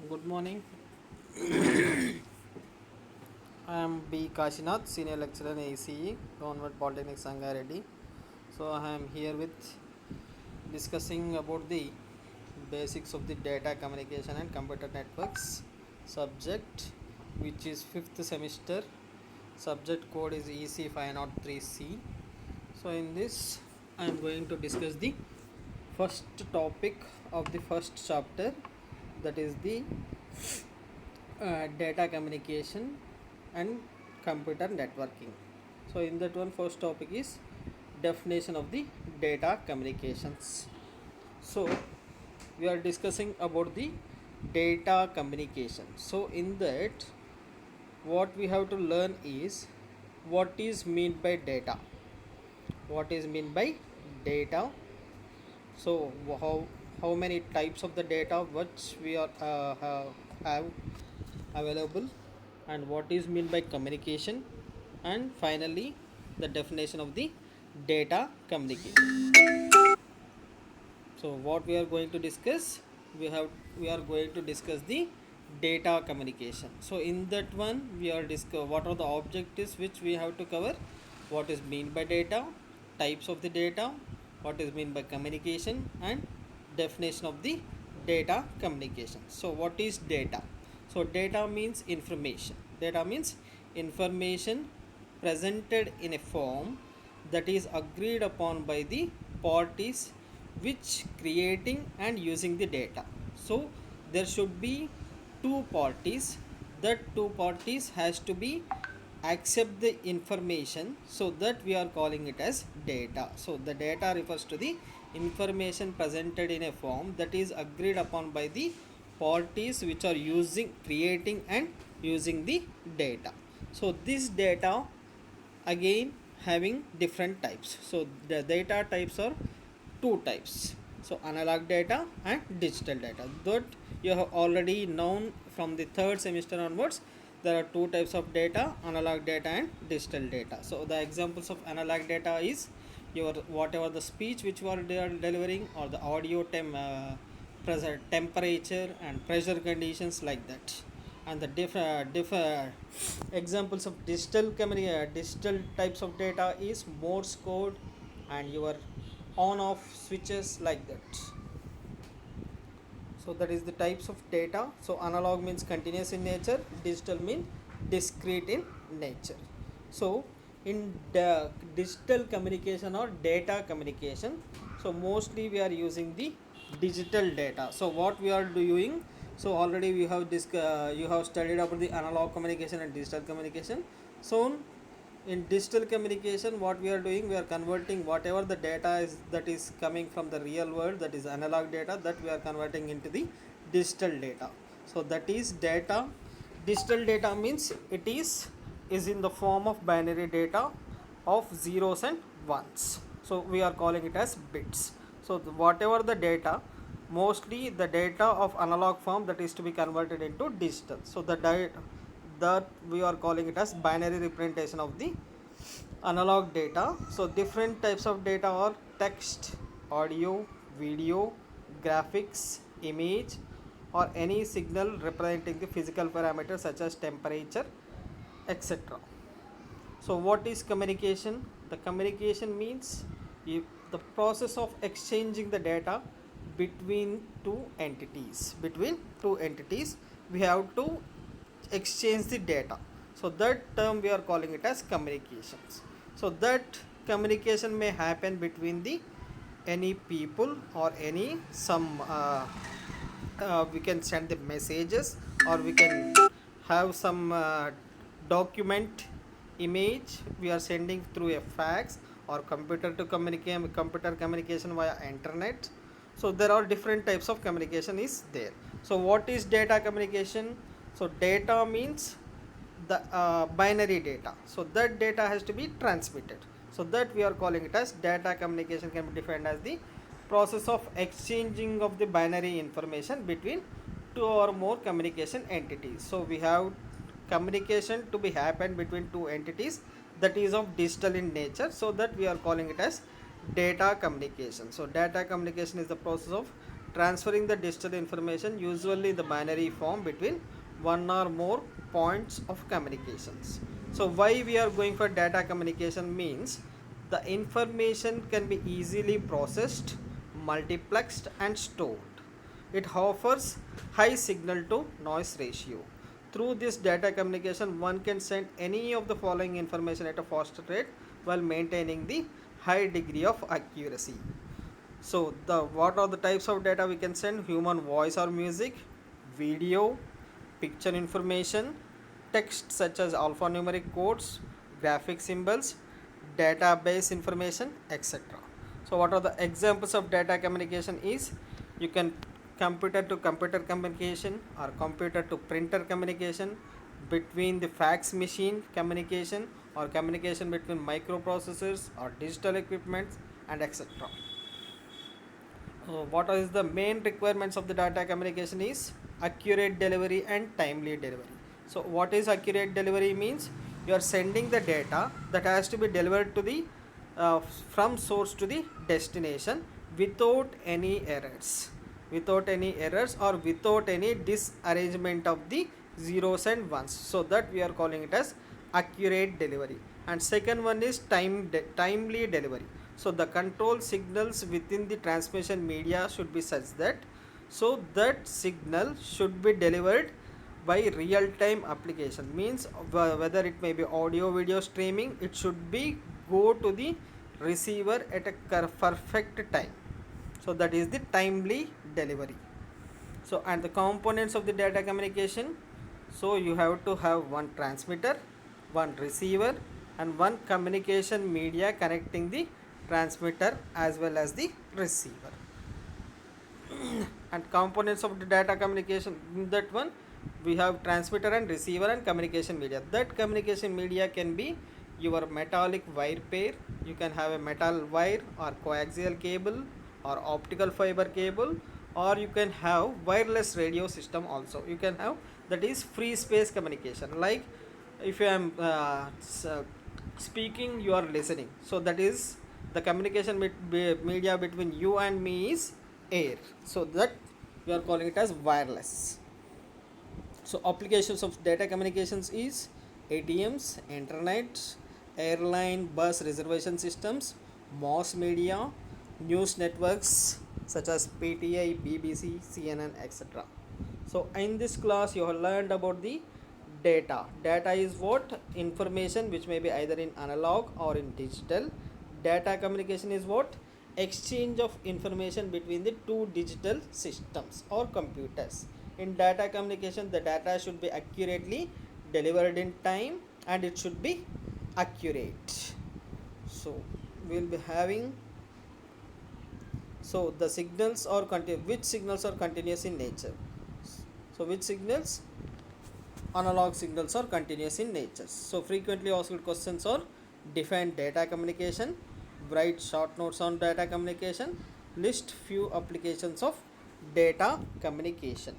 Good morning. I am B. Kashinath, Senior Lecturer in ACE, Government Polytechnic Sangareddy. So I am here with discussing about the basics of the data communication and computer networks subject, which is fifth semester. Subject code is EC 503C. So in this, I am going to discuss the first topic of the first chapter, that is the data communication and computer networking. So in that one, first topic is definition of the data communications. So we are discussing about the data communication. So in that, what we have to learn is what is meant by data. What is meant by data? So how many types of the data which we are have available, and what is meant by communication, and finally the definition of the data communication. So what we are going to discuss, we are going to discuss the data communication. So in that one, we are discuss what are the objectives which we have to cover, what is meant by data, types of the data, what is meant by communication, and definition of the data communication. So what is data? So data means information. Data means information presented in a form that is agreed upon by the parties which creating and using the data. So there should be two parties. That two parties has to be accept the information, so that we are calling it as data. So the data refers to the information presented in a form that is agreed upon by the parties which are using, creating and using the data. So this data again having different types. So the data types are two types. So analog data and digital data, that you have already known from the third semester onwards. There are two types of data, analog data and digital data. So the examples of analog data is your whatever the speech which you are delivering, or the audio pressure, temperature and pressure conditions, like that. And the different examples of digital types of data is Morse code and your on off switches, like that. So that is the types of data. So analog means continuous in nature, digital means discrete in nature. So in the digital communication or data communication, so mostly we are using the digital data. So what we are doing, so already we have you have studied about the analog communication and digital communication. So in digital communication, what we are doing, we are converting whatever the data is that is coming from the real world, that is analog data, that we are converting into the digital data. So that is data. Digital data means it is in the form of binary data of zeros and ones. So we are calling it as bits. So whatever the data, mostly the data of analog form, that is to be converted into digital. So that we are calling it as binary representation of the analog data. So different types of data are text, audio, video, graphics, image, or any signal representing the physical parameters such as temperature, etc. So what is communication? The communication means the process of exchanging the data between two entities. Between two entities, we have to exchange the data. So that term we are calling it as communications. So that communication may happen between the any people or any some we can send the messages, or we can have some document image we are sending through a fax, or computer communication via internet. So there are different types of communication is there. So what is data communication? So data means the binary data. So that data has to be transmitted. So that we are calling it as data communication, can be defined as the process of exchanging of the binary information between two or more communication entities. So we have communication to be happen between two entities that is of digital in nature. So that we are calling it as data communication. So data communication is the process of transferring the digital information usually in the binary form between one or more points of communications. So why we are going for data communication means the information can be easily processed, multiplexed and stored. It offers high signal to noise ratio. Through this data communication, one can send any of the following information at a faster rate while maintaining the high degree of accuracy. So the what are the types of data we can send? Human voice or music, video, picture information, text such as alphanumeric codes, graphic symbols, database information, etc. So what are the examples of data communication is you can computer to computer communication or computer to printer communication, between the fax machine communication or communication between microprocessors or digital equipments and etc. What is the main requirements of the data communication is accurate delivery and timely delivery. So what is accurate delivery means you are sending the data that has to be delivered to the from source to the destination without any errors, or without any disarrangement of the zeros and ones, so that we are calling it as accurate delivery. And second one is timely delivery. So the control signals within the transmission media should be such that that signal should be delivered by real time application, means whether it may be audio video streaming, it should be go to the receiver at a perfect time. So that is the timely delivery. So and the components of the data communication, so you have to have one transmitter, one receiver and one communication media connecting the transmitter as well as the receiver. And components of the data communication, in that one we have transmitter and receiver and communication media. That communication media can be your metallic wire pair, you can have a metal wire or coaxial cable or optical fiber cable, or you can have wireless radio system also. You can have that is free space communication, like if I am speaking, you are listening, so that is the communication media between you and me is air, so that we are calling it as wireless. So applications of data communications is ATMs, internet, airline bus reservation systems, mass media, news networks such as PTI, BBC, CNN, etc. So in this class you have learned about the data. Data is what? Information which may be either in analog or in digital. Data communication is what? Exchange of information between the two digital systems or computers. In data communication, the data should be accurately delivered in time and it should be accurate. So we will be having, so the signals or which signals are continuous in nature. So which signals? Analog signals are continuous in nature. So frequently asked questions are define data communication, write short notes on data communication, list few applications of data communication.